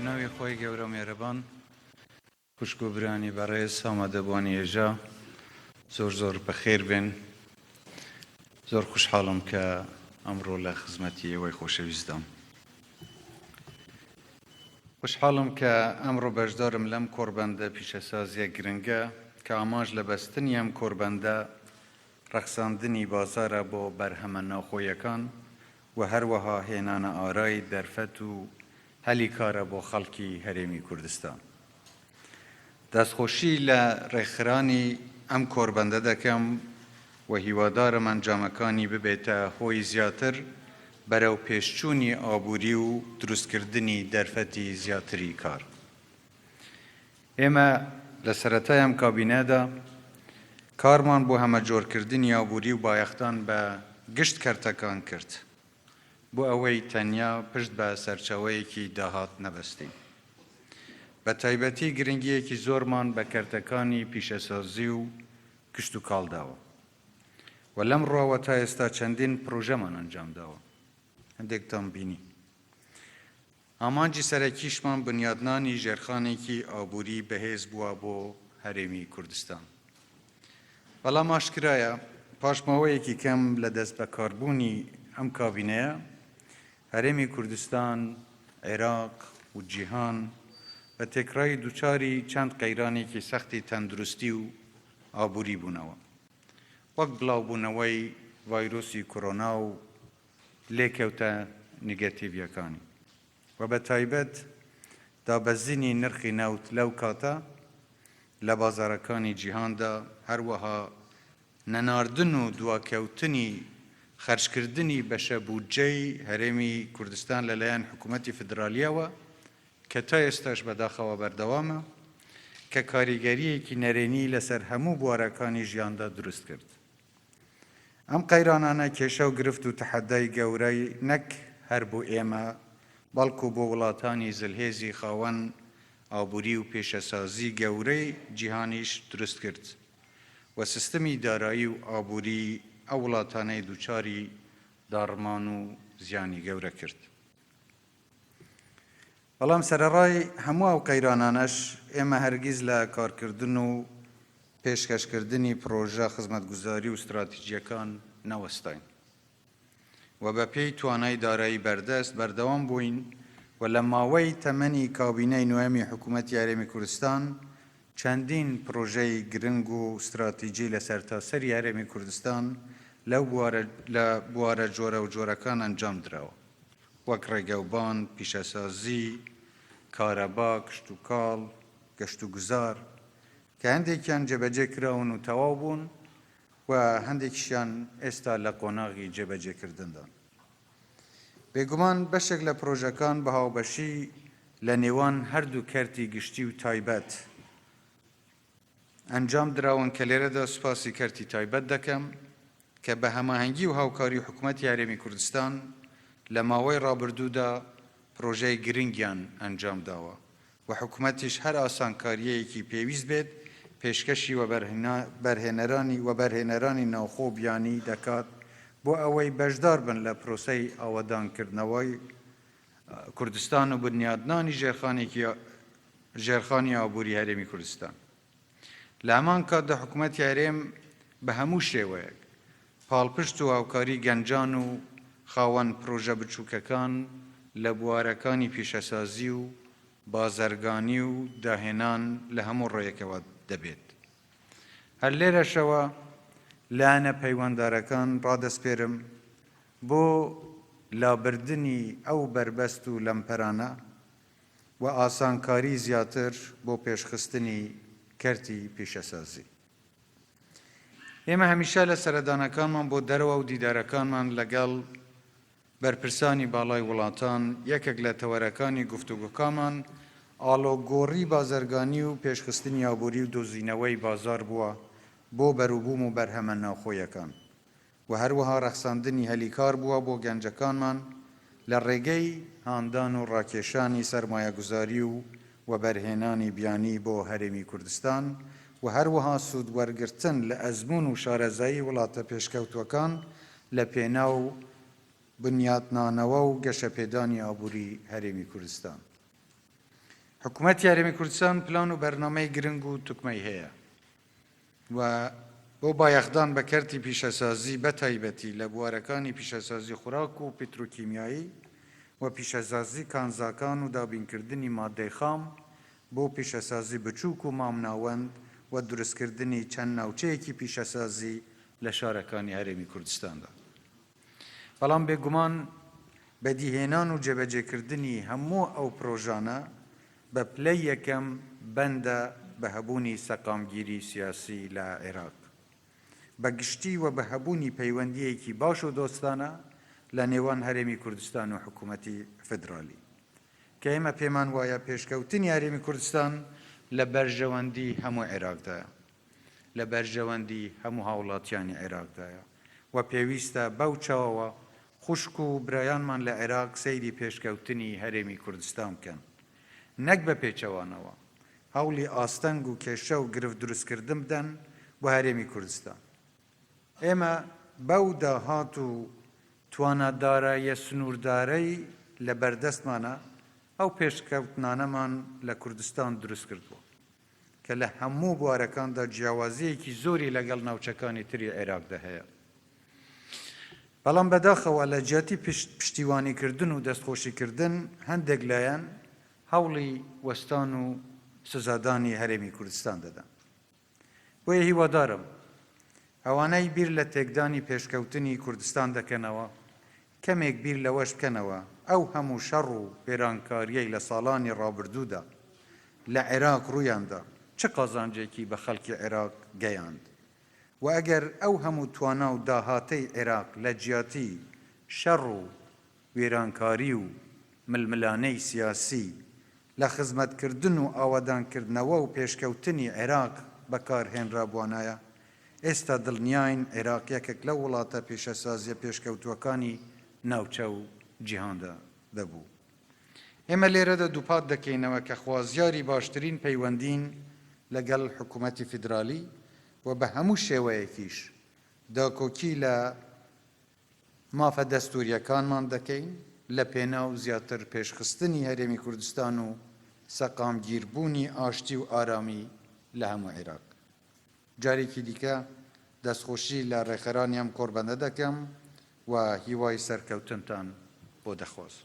بناوی خۆی گەورە مێرەبان خوشکوبرانی بەڕێز ئامادەبوانی ێژە زۆر بەخێر بێن. زۆر خوشحاڵم کە ئەمڕۆ لە خزمەتی ئێوەی خۆشەویستم. خوشحاڵم کە ئەمڕۆ بەشدارم لەم کۆربەندە پیشەسازیە گرنگە کە ئاماژ لە بەستنی ئەم کۆربەندە ڕەخساندنی بازارە بۆ بەرهەمە ناوخۆیەکان و هەروەها هێنانە ئارای دەرفەت و هەلی کارە بۆ خەڵکی هەرێمی کوردستان. دەستخۆشی لە ڕێکخرانی ئەم کۆربەندە دەکەم و هیوادارم ئەنجامەکانی ببێتە هۆی زیاتر بەرەو پێشچوونی ئابووری و دروستکردنی دەرفەتی زیاتری کار. ئێمە لە سەرەتای ئەم کابینەدا کارمان بۆ هەمەجۆرکردنی ئابووری و بایەختان بە گشت کەرتەکان کرد بۆ ئەوەی تەنیا پشت بە سەرچاوەیەکی داهات نەبەستین. بە تایبەتی گرنگیەکی زۆرمان بە کەرتەکانی پیشەسازی و کشت و کاڵداوە و لەم ڕواوە تا ئێستا چەندین پرۆژەمان ئەنجام داوە. هەندێکتان بینی. ئامانجی سەرەکیشمان بنیادنانی ژێرخانێکی ئابووری بەهێز بووە بۆ هەرێمی کوردستان. بەڵام ئاشکرایە پاشماوەیەکی کەم لە دەست بەکاربوونی ئەم کابینەیە هەرێمی کوردستان، عێراق و جیهان بە تێکرای دووچاری چەند قەیرانێکی سەختی تەندروستی و ئابووری بوونەوە، وەک بڵاوبوونەوەی ڤایرۆسی کۆرۆنا و لێکەوتە نیگەتیڤیەکانی و بە تایبەت دابەزینی نرخی نەوت لەو کاتە لە بازارەکانی جیهاندا، هەروەها نەناردن و دواکەوتنی خەرجکردنی بەشە بودجەی هەرێمی کوردستان لەلایەن حکوومەتی فدرالیەوە کە تا ئێستاش بەداخەوە بەردەوامە، کە کاریگەریەکی نەرێنی لەسەر هەموو بوارەکانی ژیاندا دروست کرد. ئەم قەیرانانە کێشە و گرفت و تەحەدای گەورەی نەک هەر بۆ ئێمە بەڵکو بۆ وڵاتانی زلهێزی خاوەن ئابووری و پێشەسازی گەورەی جیهانیش دروست کرد و سیستەمی دارایی و ئابووری ئەو وڵاتانەی دووچاری داڕمان و زیانی گەورە کرد. بەڵام سەرەڕای هەموو ئەو قەیرانانەش ئێمە هەرگیز لە کارکردن و پێشکەشکردنی پرۆژە خزمەتگوزاری و استراتیژیەکان نەوەستاین و بە پێی توانای دارایی بەردەست بەردەوام بووین و لە ماوەی تەمەنی کابینەی نوێمی حکوومەتی هەرێمی کوردستان چەندین پرۆژەی گرنگ و استراتیژی لە سەرتاسەری هەرێمی کوردستان لە بوارە جۆرە و جۆرەکان ئەنجام درراوە، وەک ڕێگەوبان، پیشەسازی، کارەبا، کشت و کاڵ، گەشت و گوزار، کە هەندێکیان جێبەجێ کراون و تەواو بوون و هەندێکیشیان ئێستا لە قۆناغی جێبەجێکردندان. بێگومان بەشێک لە پرۆژەکان بە هاوبەشی لە نێوان هەردوو کەرتی گشتی و تایبەت ئەنجام دراون کە لێرەدا سوپاسی کەرتی تایبەت دەکەم کە بە هەماهەنگی و هاوکاری حکوومەتی هەرێمی کوردستان لە ماوەی ڕابردوودا پرۆژەی گرنگیان ئەنجام داوە و حکوومەتیش هەر ئاسانکاریەیەکی پێویست بێت پێشکەشی و بەرهێنەرانی ناوخۆ بیانی دەکات بۆ ئەوەی بەشدار بن لە پرۆسەی ئاوەدانکردنەوەی کوردستان و بنیادنانی ژێرخانی ئابووری هەرێمی کوردستان. لە هەمان کاتدا حکوومەتی هەرێم بە هەموو شێوەیەک پاڵپشت و هاوکاری گەنجان و خاوەن پرۆژە بچووکەکان لە بوارەکانی پیشەسازی و بازرگانی و داهێنان لە هەموو ڕێیەکەوە دەبێت. هەر لێرەشەوە لایەنە پەیوەنددارەکان ڕادەسپێرم بۆ لابردنی ئەو بربەست و لەمپەرانە و ئاسانکاری زیاتر بۆ پێشخستنی کەرتی پیشەسازی. ئێمە هەمیشە لە سەردانەکانمان بۆ دەرەوە و دیدارەکانمان لەگەڵ بەرپرسانی باڵای وڵاتان یەکێک لە تەوەرەکانی گفتوگۆکانمان ئاڵۆگۆڕی بازرگانی و پێشخستنی ئابووری و دۆزینەوەی بازار بووە بۆ بەروبووم و بەرهەمە ناوخۆیەکان و هەروەها ڕەخساندنی هەلیکار بووە بۆ گەنجەکانمان لە ڕێگەی هاندان و ڕاکێشانی سەرمایەگوزاری و بەرهێنانی بیانی بۆ هەرێمی کوردستان و هەروەها سوودوەرگرتن لە ئەزموون و شارەزایی وڵاتە پێشکەوتوەکان لە پێناو بنیاتنانەوە و گەشەپێدانی ئابووری هەرێمی کوردستان. حکوومەتی یاریمی کوردستان پلان و بەرنامەی گرنگ و توکمەی هەیە و بۆ بایەخدان بە کەرتی پیشەسازی بە تایبەتی لە بوارەکانی پیشەسازی خوراک و پیتروکیمیایی و پیشەسازی کانزاکان و دابینکردنی مادەی خام بۆ پیشەسازی بچووک و مامناوەند و دروستکردنی چەند ناوچەیەکی پیشەسازی لە شارەکانی هەرێمی کوردستاندا. بەڵام بێگومان بەدیهێنان و جێبەجێکردنی هەموو ئەو پرۆژانە بە پلەی یەکەم بەندە بە هەبوونی سەقامگیری سیاسی لە عێراق بەگشتی و بە هەبوونی پەیوەندیەکی باش و دۆستانە لە نێوان هەرێمی کوردستان و حکوومەتی فدرالی کە ئێمە پێمان وایە پێشکەوتنی هەرێمی کوردستان لە بەرژەوەندی هەموو عێراقدایە لە بەرژەوەندی هەموو هاوڵاتیانی عێراقدایە و پێویستە بەو چاوەوە خوشک و برایانمان لە عێراق سەیری پێشکەوتنی هەرێمی کوردستان بکەن نەک بە پێچەوانەوە هەوڵی ئاستەنگ و کێشە و گرفت دروستکردن بدەن بۆ هەرێمی کوردستان. ئێمە بەو داهات و توانەدارایە سنووردارەی لە بەردەستمانە ئەو پێشکەوتنانەمان لە کوردستان دروست کردووە کە لە هەموو بوارەکاندا جیاوازیەکی زۆری لەگەڵ ناوچەکانی تری عێراقدا هەیە. بەڵام بەداخەوە لە جیاتی پشتیوانیکردن و دەستخۆشیکردن هەندێک لایەن هەوڵی وەستان و سزادانی هەرێمی کوردستان دەدەن. بۆیە هیوادارم ئەوانەی بیر لە تێکدانی پێشکەوتنی کوردستان دەکەنەوە کەمێک بیر لەوەش بکەنەوە ئەو هەموو شەڕ و پێرانکاریەی لە ساڵانی ڕابردوودا لە عێراق ڕوویاندا چه قازانجێکی بە خەڵکی عێراق گەیاند و ئەگەر ئەو هەموو توانا و داهاتەی عێراق لە جیاتی شەڕ و وێرانکاری و ململانەی سیاسی لە خزمەتکردن و ئاوادانکردنەوە و پێشکەوتنی عێراق بەکارهێنرابوانایە ئێستا دڵنیاین عێراق یەکێک لە وڵاتە پیشەسازیە پێشکەوتوەکانی ناوچە و جیهاندا دەبوو. ئێمە لێرەدا دووپات دەکەینەوە کە خوازیاری باشترین پەیوەندین لەگەڵ حکوومەتی فیدرالی و بە هەموو شێوەیەکیش داکۆکی لە مافە دەستوریەکانمان دەکەین لە پێناو زیاتر پێشخستنی هەرێمی کوردستان و سەقامگیربوونی ئاشتی و ئارامی لە هەموو عێراق. جارێکی دیکە دەستخۆشی لە ڕێخەرانیان قۆربەندە دەکەم و هیوای سەرکەوتنتان بۆ دەخواست.